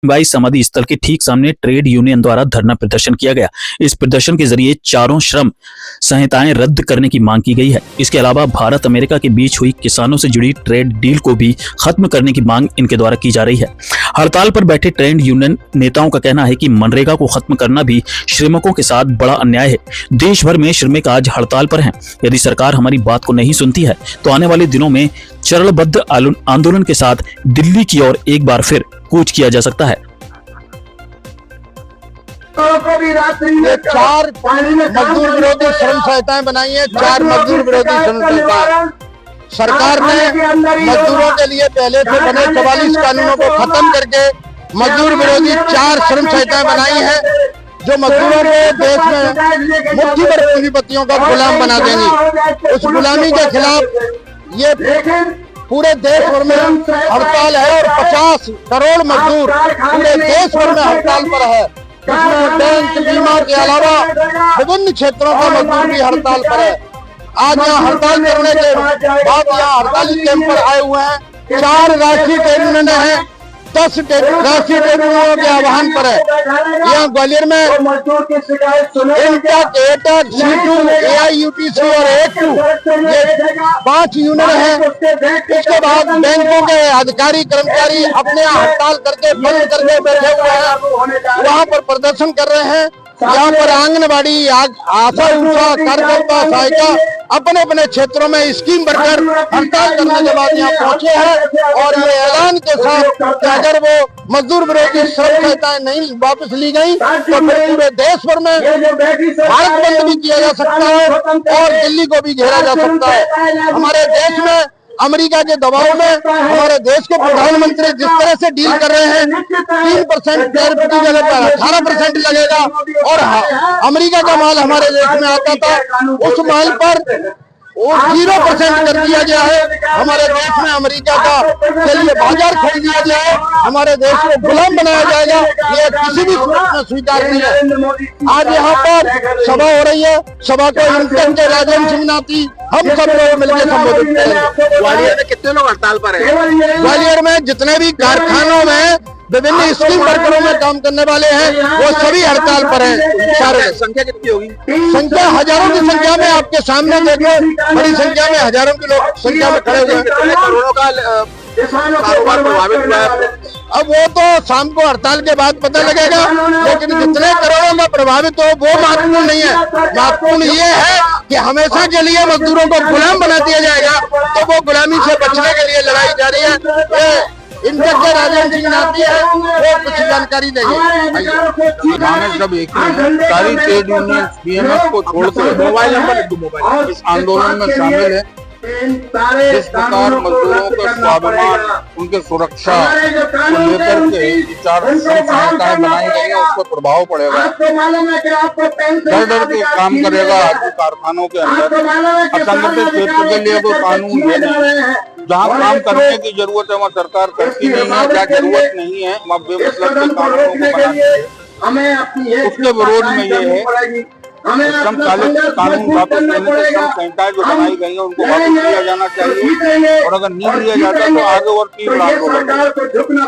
By समाधि स्थल के ठीक सामने ट्रेड यूनियन द्वारा धरना प्रदर्शन किया गया। इस प्रदर्शन के जरिए चारों श्रम संहिताएं रद्द करने की मांग की गई है। इसके अलावा भारत अमेरिका के बीच हुई किसानों से जुड़ी ट्रेड डील को भी खत्म करने की मांग इनके द्वारा की जा रही है। हड़ताल पर बैठे ट्रेड यूनियन नेताओं का कहना है कि मनरेगा को खत्म करना भी श्रमिकों के साथ बड़ा अन्याय है। देश भर में श्रमिक आज हड़ताल पर हैं। यदि सरकार हमारी बात को नहीं सुनती है तो आने वाले दिनों में चरणबद्ध आंदोलन के साथ दिल्ली की ओर एक बार फिर कूच किया जा सकता है। ये 4 मजदूर विरोधी श्रम संहिताएं बनाई है। 4 मजदूर विरोधी श्रम संहिताएं सरकार ने मजदूरों के लिए पहले से बने 44 कानूनों को खत्म करके मजदूर विरोधी 4 श्रम संहिताएं बनाई है, जो मजदूरों को देश में मुट्ठी भर पूंजीपतियों का गुलाम बना देंगी। उस गुलामी के खिलाफ ये पूरे देश भर में हड़ताल है और 50 करोड़ मजदूर पूरे देश भर में हड़ताल पर है। इसमें बैंक, बीमा के अलावा विभिन्न क्षेत्रों का मजदूर भी हड़ताल पर है। आज यहाँ हड़ताल करने के बाद यहाँ हड़ताली कैंप पर आए हुए हैं 4 राष्ट्रीय ट्रेड यूनियन है, 10 राष्ट्रीय ट्रेड यूनियनों के आह्वान पर है। यहाँ ग्वालियर में इंटक, एटक, सीटू, AIUTC और A2 ये 5 यूनियन है। इसके बाद बैंकों के अधिकारी कर्मचारी अपने यहाँ हड़ताल करके बंद करके बैठे हुए हैं, वहाँ पर प्रदर्शन कर रहे हैं। यहाँ पर आंगनबाड़ी, आशा ऊषा, कार्यकर्ता, सहायिका अपने अपने क्षेत्रों में स्कीम भरकर हड़ताल करने के बाद यहाँ पहुंचे हैं और ये ऐलान के साथ कि अगर वो मजदूर विरोधी श्रम संहिताएं नहीं वापस ली गई तो फिर पूरे देश भर में भारत बंद भी किया जा सकता है और दिल्ली को भी घेरा जा सकता है। हमारे देश में अमेरिका के दबाव में हमारे देश के प्रधानमंत्री जिस तरह से डील कर रहे हैं, 3% टैरिफ की जगह पर 18% लगेगा और अमेरिका का माल हमारे देश में आता था, उस माल पर 0% कर दिया गया है। हमारे देश में अमेरिका का के लिए बाजार खोल दिया गया है, हमारे देश को गुलाम बनाया जाएगा, ये किसी भी सूरत में स्वीकार नहीं है। आज यहाँ पर सभा हो रही है, सभा को इंटक के राजेंद्र सिंह नाती हम सब लोग मिलकर संबोधित करेंगे। ग्वालियर में कितने लोग हड़ताल पर हैं? ग्वालियर में जितने भी कारखानों में विभिन्न स्कीम वर्करों में काम करने वाले हैं वो सभी हड़ताल पर हैं। सारे संख्या कितनी होगी? संख्या हजारों की संख्या में आपके सामने देखो, बड़ी संख्या में हजारों के लोग संख्या में खड़े हुए हैं। करोड़ों का कारोबार प्रभावित हुआ है। अब वो तो शाम को हड़ताल के बाद पता लगेगा, लेकिन कितने करोड़ों में प्रभावित हो वो महत्वपूर्ण नहीं है। महत्वपूर्ण ये है कि हमेशा के लिए मजदूरों को गुलाम बना दिया जाएगा, तो वो गुलामी से बचने के लिए लड़ाई जारी है। इंटक के राजेंद्र सिंह नाती है, वो कुछ जानकारी देंगे। सब एक ही है, सारी ट्रेड यूनियन BMF को छोड़कर मोबाइल नंबर इस आंदोलन में शामिल है। जिस प्रकार मजदूरों का स्वाभिमान, उनके सुरक्षा को लेकर के 4 श्रम संहिताएं बनाई गई है, उसका प्रभाव पड़ेगा। डर डर के काम करेगा जो कारखानों के अंदर। असंगठित क्षेत्र के लिए कोई कानून है नहीं, जहाँ काम करने की जरूरत है वहाँ सरकार करती नहीं है, क्या जरूरत नहीं है वहाँ बेमतलब के कानूनों को बनाती है। उसके विरोध में ये है कानून वापस लेने से श्रम संहिताएं जो बनाई गई है उनको वापस लिया जाना चाहिए और अगर नहीं लिया जाता तो आगे और तीव्र आंदोलन